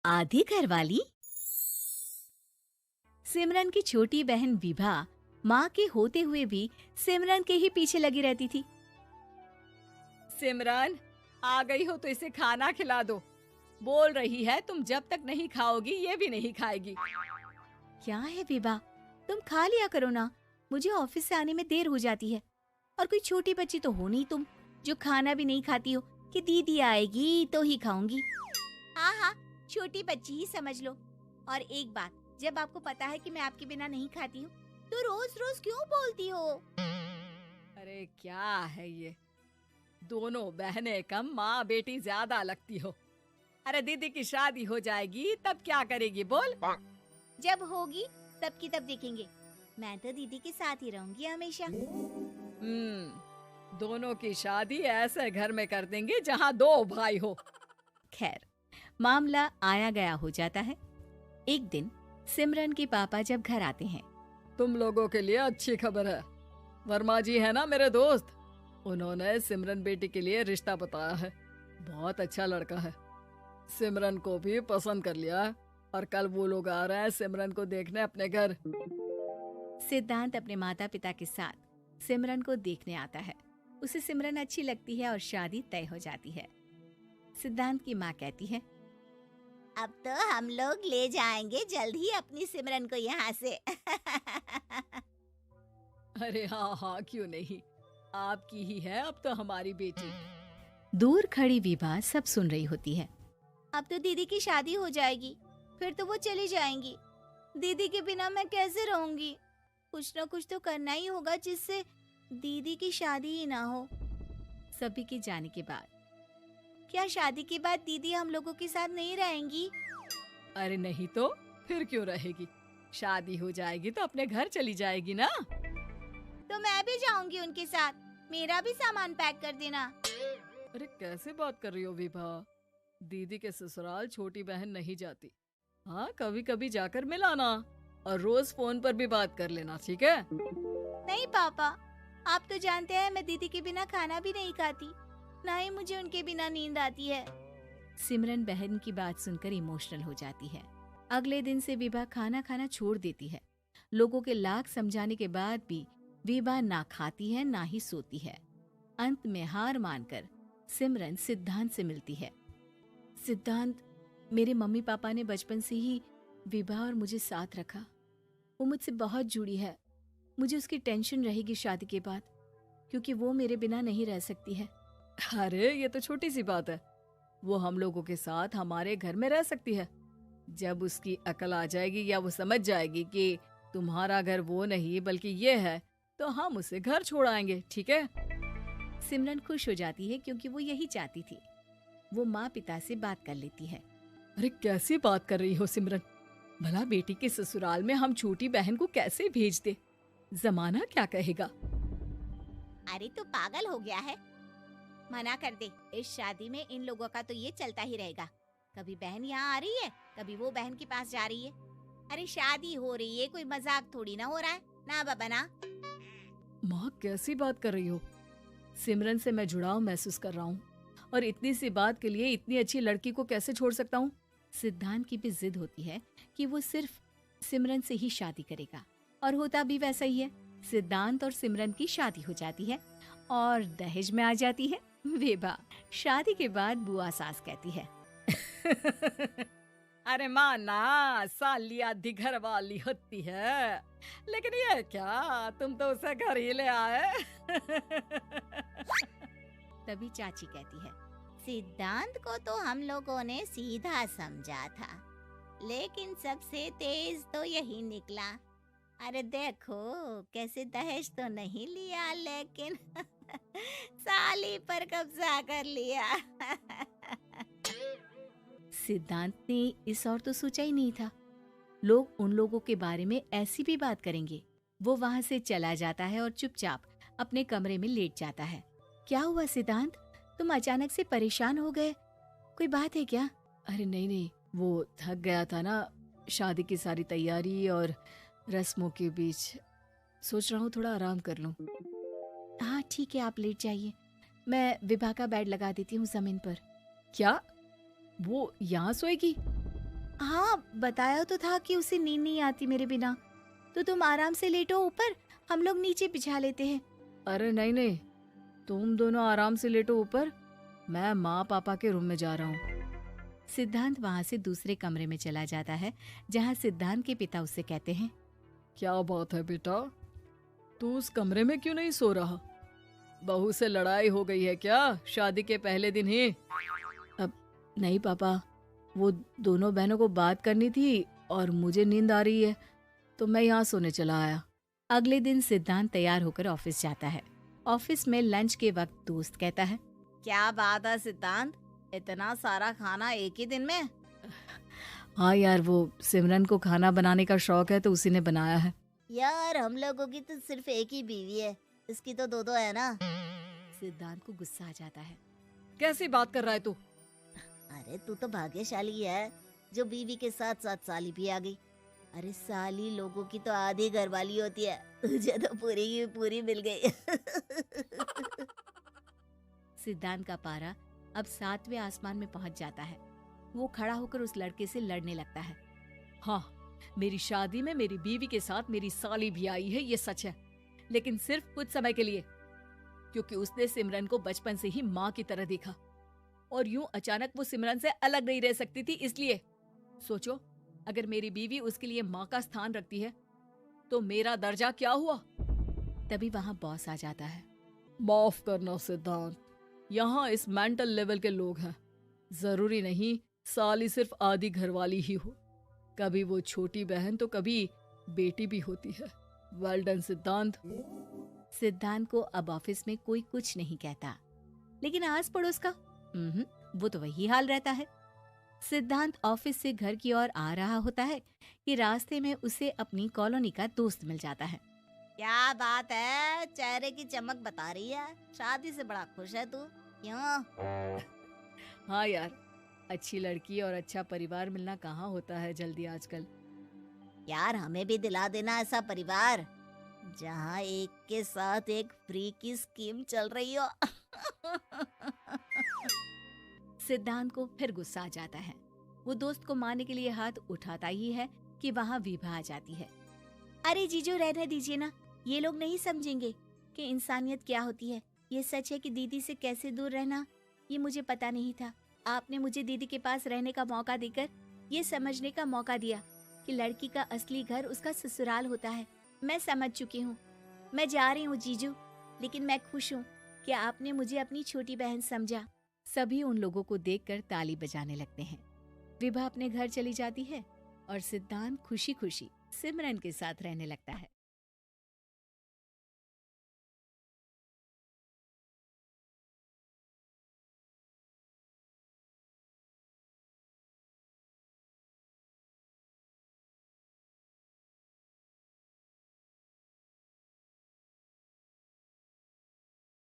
आधी घरवाली। सिमरन की छोटी बहन विभा माँ के होते हुए भी सिमरन के ही पीछे लगी रहती थी। सिमरन, आ गई हो तो इसे खाना खिला दो। बोल रही है तुम जब तक नहीं खाओगी ये भी नहीं खाएगी। क्या है विभा, तुम खा लिया करो ना, मुझे ऑफिस से आने में देर हो जाती है। और कोई छोटी बच्ची तो हो नहीं तुम जो खाना भी नहीं खाती हो कि दीदी आएगी तो ही खाऊंगी। हाँ हाँ, छोटी बच्ची ही समझ लो। और एक बात, जब आपको पता है कि मैं आपके बिना नहीं खाती हूँ तो रोज रोज क्यों बोलती हो? अरे क्या है ये, दोनों बहनें कम माँ बेटी ज्यादा लगती हो। अरे दीदी की शादी हो जाएगी तब क्या करेगी बोल। जब होगी तब की तब देखेंगे। मैं तो दीदी के साथ ही रहूंगी हमेशा। दोनों की शादी ऐसे घर में कर देंगे जहाँ दो भाई हो। खैर, मामला आया गया हो जाता है। एक दिन सिमरन के पापा जब घर आते हैं। तुम लोगों के लिए अच्छी खबर है। वर्मा जी है ना मेरे दोस्त, उन्होंने सिमरन बेटी के लिए रिश्ता बताया है। बहुत अच्छा लड़का है, सिमरन को भी पसंद कर लिया है और कल वो लोग आ रहे हैं सिमरन को देखने अपने घर। सिद्धांत अपने माता पिता के साथ सिमरन को देखने आता है। उसे सिमरन अच्छी लगती है और शादी तय हो जाती है। सिद्धांत की माँ कहती है, अब तो हम लोग ले जाएंगे जल्द ही अपनी सिमरन को यहाँ से। अरे हाँ हाँ, क्यों नहीं, आपकी ही है अब तो हमारी बेटी। दूर खड़ी विभा सब सुन रही होती है। अब तो दीदी की शादी हो जाएगी, फिर तो वो चली जाएंगी। दीदी के बिना मैं कैसे रहूंगी? कुछ ना कुछ तो करना ही होगा जिससे दीदी की शादी ही ना हो। सभी के जाने के बाद क्या शादी के बाद दीदी हम लोगों के साथ नहीं रहेंगी? अरे नहीं तो फिर क्यों रहेगी, शादी हो जाएगी तो अपने घर चली जाएगी ना। तो मैं भी जाऊंगी उनके साथ, मेरा भी सामान पैक कर देना। अरे कैसे बात कर रही हो विभा, दीदी के ससुराल छोटी बहन नहीं जाती। हाँ, कभी कभी जाकर मिलाना और रोज फोन पर भी बात कर लेना, ठीक है? नहीं पापा, आप तो जानते हैं मैं दीदी के बिना खाना भी नहीं खाती, ना ही मुझे उनके बिना नींद आती है। सिमरन बहन की बात सुनकर इमोशनल हो जाती है। अगले दिन से विभा खाना खाना छोड़ देती है। लोगों के लाख समझाने के बाद भी विभा ना खाती है ना ही सोती है। अंत में हार मानकर सिमरन सिद्धांत से मिलती है। सिद्धांत, मेरे मम्मी पापा ने बचपन से ही विभा और मुझे साथ रखा। वो मुझसे बहुत जुड़ी है। मुझे उसकी टेंशन रहेगी शादी के बाद, क्योंकि वो मेरे बिना नहीं रह सकती है। अरे ये तो छोटी सी बात है, वो हम लोगों के साथ हमारे घर में रह सकती है। जब उसकी अकल आ जाएगी या वो समझ जाएगी कि तुम्हारा घर वो नहीं बल्कि ये है, तो हम उसे घर छोड़ आएंगे, ठीक है? सिमरन खुश हो जाती है क्योंकि वो यही चाहती थी। वो माँ पिता से बात कर लेती है। अरे कैसी बात कर रही हो सिमरन, भला बेटी के ससुराल में हम छोटी बहन को कैसे भेज दे, जमाना क्या कहेगा? अरे तो पागल हो गया है, मना कर दे। इस शादी में इन लोगों का तो ये चलता ही रहेगा। कभी बहन यहाँ आ रही है, कभी वो बहन के पास जा रही है। अरे शादी हो रही है, कोई मजाक थोड़ी ना हो रहा है ना बाबा ना। माँ कैसी बात कर रही हो, सिमरन से मैं जुड़ाव महसूस कर रहा हूँ और इतनी सी बात के लिए इतनी अच्छी लड़की को कैसे छोड़ सकता हूँ? सिद्धांत की भी जिद होती है कि वो सिर्फ सिमरन से ही शादी करेगा, और होता भी वैसा ही है। सिद्धांत और सिमरन की शादी हो जाती है और दहेज में आ जाती है विभा। शादी के बाद बुआ सास कहती है, अरे माँ ना, साली आधी घर वाली होती है, लेकिन ये क्या, तुम तो उसे घर ही ले आए। तभी चाची कहती है, सिद्धांत को तो हम लोगों ने सीधा समझा था, लेकिन सबसे तेज तो यही निकला। अरे देखो कैसे दहेज तो नहीं लिया, लेकिन साली पर कब्जा कर लिया। सिद्धांत ने इस और तो सोचा ही नहीं था, लोग उन लोगों के बारे में ऐसी भी बात करेंगे। वो वहाँ से चला जाता है और चुपचाप अपने कमरे में लेट जाता है। क्या हुआ सिद्धांत, तुम अचानक से परेशान हो गए, कोई बात है क्या? अरे नहीं नहीं, वो थक गया था ना, शादी की सारी तैयारी और रस्मों के बीच, सोच रहा हूँ थोड़ा आराम कर लूँ। हाँ ठीक है, आप लेट जाइए, मैं विभा का बेड लगा देती हूँ जमीन पर। क्या वो यहाँ सोएगी? हाँ, बताया तो था कि उसे नींद नहीं आती मेरे बिना। तो तुम आराम से लेटो ऊपर, हम लोग नीचे बिछा लेते हैं। अरे नहीं नहीं, तुम दोनों आराम से लेटो ऊपर, मैं माँ पापा के रूम में जा रहा हूँ। सिद्धांत वहाँ से दूसरे कमरे में चला जाता है, जहाँ सिद्धांत के पिता उससे कहते हैं, क्या बात है बेटा, तू उस कमरे में क्यों नहीं सो रहा? बहू से लड़ाई हो गई है क्या शादी के पहले दिन ही? अब नहीं पापा, वो दोनों बहनों को बात करनी थी और मुझे नींद आ रही है, तो मैं यहाँ सोने चला आया। अगले दिन सिद्धांत तैयार होकर ऑफिस जाता है। ऑफिस में लंच के वक्त दोस्त कहता है, क्या बात है सिद्धांत, इतना सारा खाना एक ही दिन में? हाँ यार, वो सिमरन को खाना बनाने का शौक है तो उसी ने बनाया है। यार हम लोगों की तो सिर्फ एक ही बीवी है, इसकी तो दो है ना। सिद्धांत को गुस्सा आ जाता है। कैसी बात कर रहा है तू? अरे तू तो भाग्यशाली है जो बीवी के साथ साथ साली भी आ गई। अरे साली लोगों की तो आधी घरवाली होती है, तुझे तो पूरी की पूरी मिल गई। सिद्धांत का पारा अब 7वें आसमान में पहुंच जाता है। वो खड़ा होकर उस लड़के से लड़ने लगता है। हाँ, मेरी शादी में मेरी बीवी के साथ मेरी साली भी आई है, ये सच है, लेकिन सिर्फ कुछ समय के लिए, क्योंकि उसने सिमरन को बचपन से ही माँ की तरह देखा और यूं अचानक वो सिमरन से अलग नहीं रह सकती थी। इसलिए सोचो, अगर मेरी बीवी उसके लिए माँ का स्थान रखती है तो मेरा दर्जा क्या हुआ? तभी वहाँ बॉस आ जाता है। माफ करना सिद्धांत, यहाँ इस मेंटल लेवल के लोग हैं, जरूरी नहीं साली सिर्फ आधी घरवाली ही हो, कभी वो छोटी बहन तो कभी बेटी भी होती है। वेल डन सिद्धांत। सिद्धांत को अब ऑफिस में कोई कुछ नहीं कहता, लेकिन आस पड़ोस का वो तो वही हाल रहता है। सिद्धांत ऑफिस से घर की ओर आ रहा होता है कि रास्ते में उसे अपनी कॉलोनी का दोस्त मिल जाता है। क्या बात है, चेहरे की चमक बता रही है, शादी से बड़ा खुश है तू, क्यों? हाँ यार, अच्छी लड़की और अच्छा परिवार मिलना कहाँ होता है जल्दी आजकल। यार हमें भी दिला देना ऐसा परिवार जहाँ एक के साथ एक फ्री की स्कीम चल रही हो। सिद्धांत को फिर गुस्सा आ जाता है। वो दोस्त को मारने के लिए हाथ उठाता ही है कि वहाँ विभा आ जाती है। अरे जीजू, रहने दीजिए ना, ये लोग नहीं समझेंगे कि इंसानियत क्या होती है। ये सच है कि दीदी से कैसे दूर रहना, ये मुझे पता नहीं था। आपने मुझे दीदी के पास रहने का मौका देकर ये समझने का मौका दिया कि लड़की का असली घर उसका ससुराल होता है। मैं समझ चुकी हूँ, मैं जा रही हूँ जीजू, लेकिन मैं खुश हूँ कि आपने मुझे अपनी छोटी बहन समझा। सभी उन लोगों को देखकर ताली बजाने लगते हैं। विभा अपने घर चली जाती है और सिद्धांत खुशी खुशी सिमरन के साथ रहने लगता है।